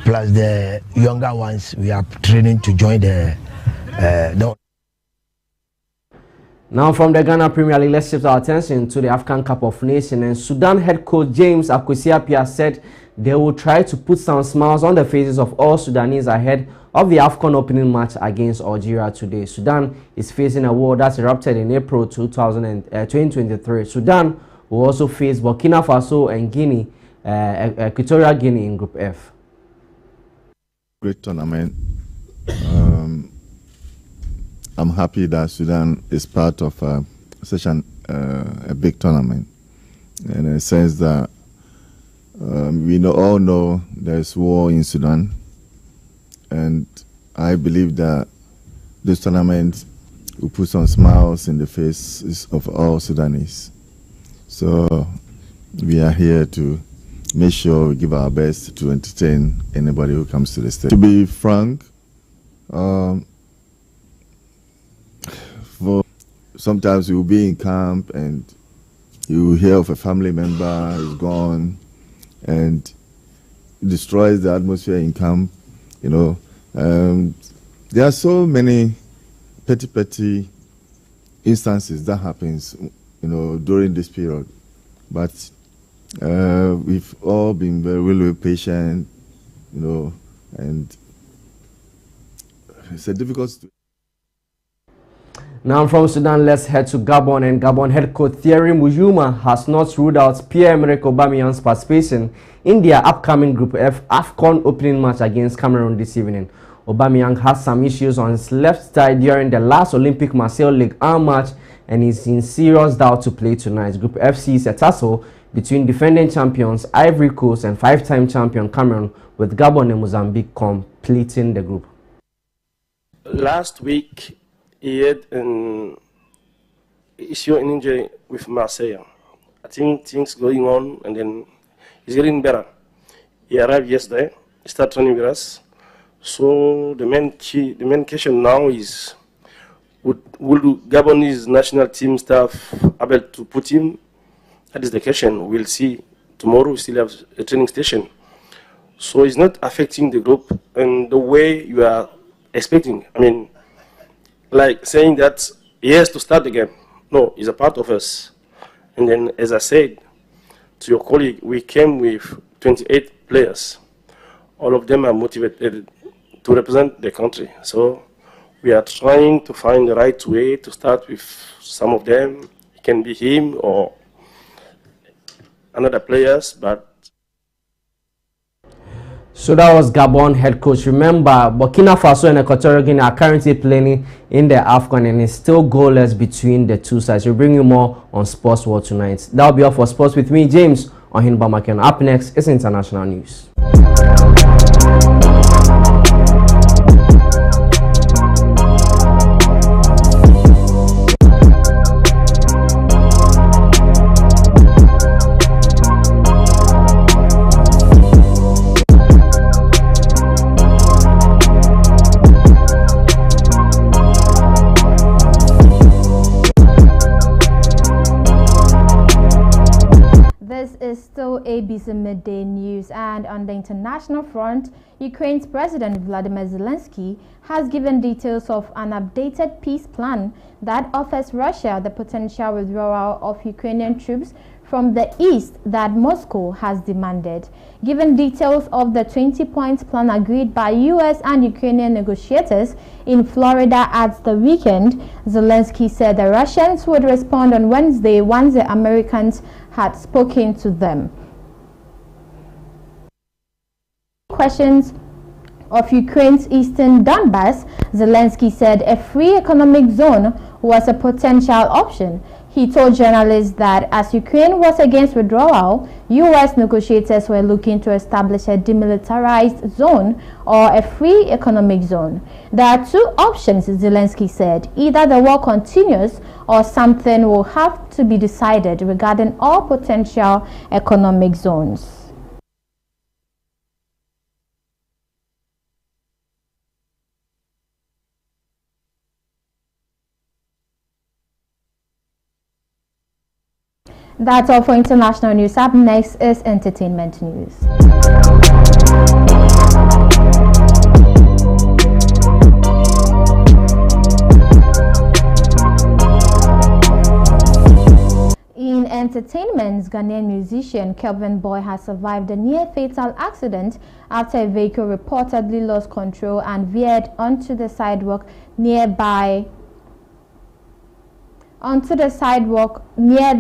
plus the younger ones we are training to join the
Now from the Ghana Premier League, let's shift our attention to the African Cup of Nations. And Sudan head coach James Akwesi said they will try to put some smiles on the faces of all Sudanese ahead of the AFCON opening match against Algeria today. Sudan is facing a war that erupted in April 2023. Sudan will also face Burkina Faso and Guinea, Equatorial Guinea in Group F.
Great tournament. I'm happy that Sudan is part of such a big tournament, in a sense that we all know there's war in Sudan, and I believe that this tournament will put some smiles in the faces of all Sudanese. So we are here to make sure we give our best to entertain anybody who comes to the stage. To be frank, sometimes you will be in camp and you will hear of a family member is gone, and it destroys the atmosphere in camp. There are so many petty instances that happens, during this period. But we've all been very patient, and it's a difficult situation.
Now from Sudan, let's head to Gabon, and Gabon head coach Thierry Mujuma has not ruled out Pierre-Emerick Aubameyang's participation in their upcoming Group F AFCON opening match against Cameroon this evening. Aubameyang has some issues on his left thigh during the last Olympic Marseille Ligue 1 match and is in serious doubt to play tonight. Group F sees a tussle between defending champions Ivory Coast and five-time champion Cameroon, with Gabon and Mozambique completing the group.
Last week, he had an issue in injury with Marseille. I think things going on, and then he's getting better. He arrived yesterday. He started training with us. So the main question now is, will Gabonese national team staff able to put him? That is the question. We'll see. Tomorrow we still have a training station. So it's not affecting the group in the way you are expecting. I mean, like saying that he has to start the game. No, he's a part of us. And then, as I said to your colleague, we came with 28 players. All of them are motivated to represent the country. So we are trying to find the right way to start with some of them. It can be him or another players, but
so that was Gabon head coach. Remember, Burkina Faso and Equatorial Guinea are currently playing in the AFCON, and it's still goalless between the two sides. We'll bring you more on Sports World tonight. That'll be all for sports with me, James Ohinbamakion. Up next is international news.
ABC Midday News. And on the international front, Ukraine's President Vladimir Zelensky has given details of an updated peace plan that offers Russia the potential withdrawal of Ukrainian troops from the east that Moscow has demanded. Given details of the 20-point plan agreed by U.S. and Ukrainian negotiators in Florida at the weekend, Zelensky said the Russians would respond on Wednesday once the Americans had spoken to them. Questions of Ukraine's eastern Donbass, Zelensky said a free economic zone was a potential option. He told journalists that as Ukraine was against withdrawal, U.S. negotiators were looking to establish a demilitarized zone or a free economic zone. There are two options, Zelensky said. Either the war continues or something will have to be decided regarding all potential economic zones. That's all for international news. Up next is entertainment news. In entertainment, Ghanaian musician Kelvin Boy has survived a near-fatal accident after a vehicle reportedly lost control and veered onto the sidewalk near the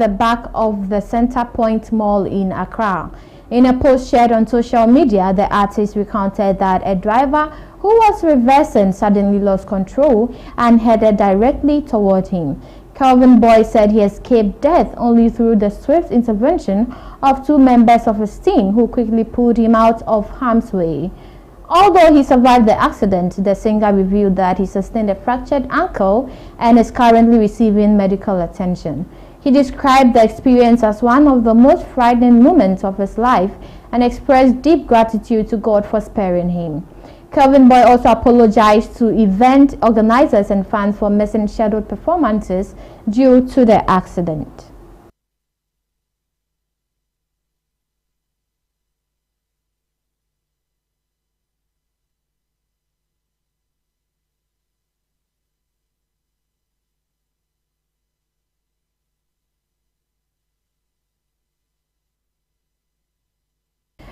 back of the Center Point Mall in Accra. In a post shared on social media, the artist recounted that a driver who was reversing suddenly lost control and headed directly toward him. Kelvin Boy said he escaped death only through the swift intervention of two members of his team who quickly pulled him out of harm's way. Although he survived the accident, the singer revealed that he sustained a fractured ankle and is currently receiving medical attention. He described the experience as one of the most frightening moments of his life and expressed deep gratitude to God for sparing him. Kelvin Boy also apologized to event organizers and fans for missing scheduled performances due to the accident.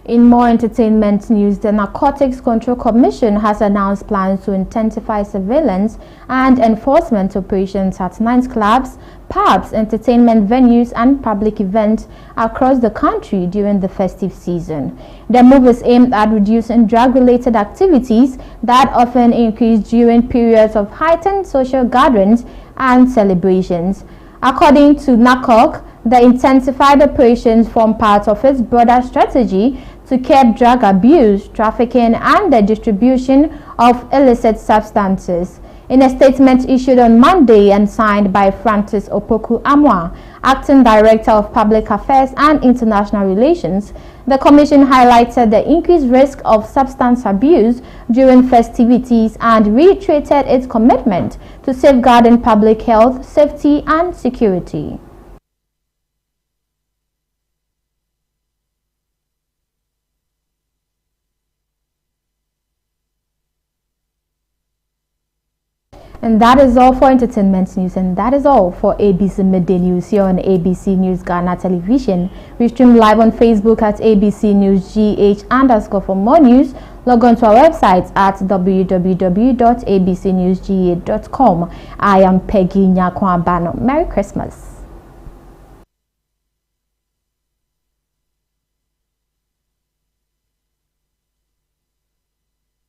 In more entertainment news, the Narcotics Control Commission has announced plans to intensify surveillance and enforcement operations at nightclubs, pubs, entertainment venues, and public events across the country during the festive season. The move is aimed at reducing drug-related activities that often increase during periods of heightened social gatherings and celebrations. According to NACOC, the intensified operations form part of its broader strategy to curb drug abuse, trafficking, and the distribution of illicit substances. In a statement issued on Monday and signed by Francis Opoku Amwa, Acting Director of Public Affairs and International Relations, the Commission highlighted the increased risk of substance abuse during festivities and reiterated its commitment to safeguarding public health, safety, and security. And that is all for entertainment news, and that is all for ABC Midday News here on ABC News Ghana Television. We stream live on Facebook at ABC News GH _ for more news. Log on to our website at www.abcnewsgh.com. I am Peggy NyarkowaA Bannoor. Merry Christmas.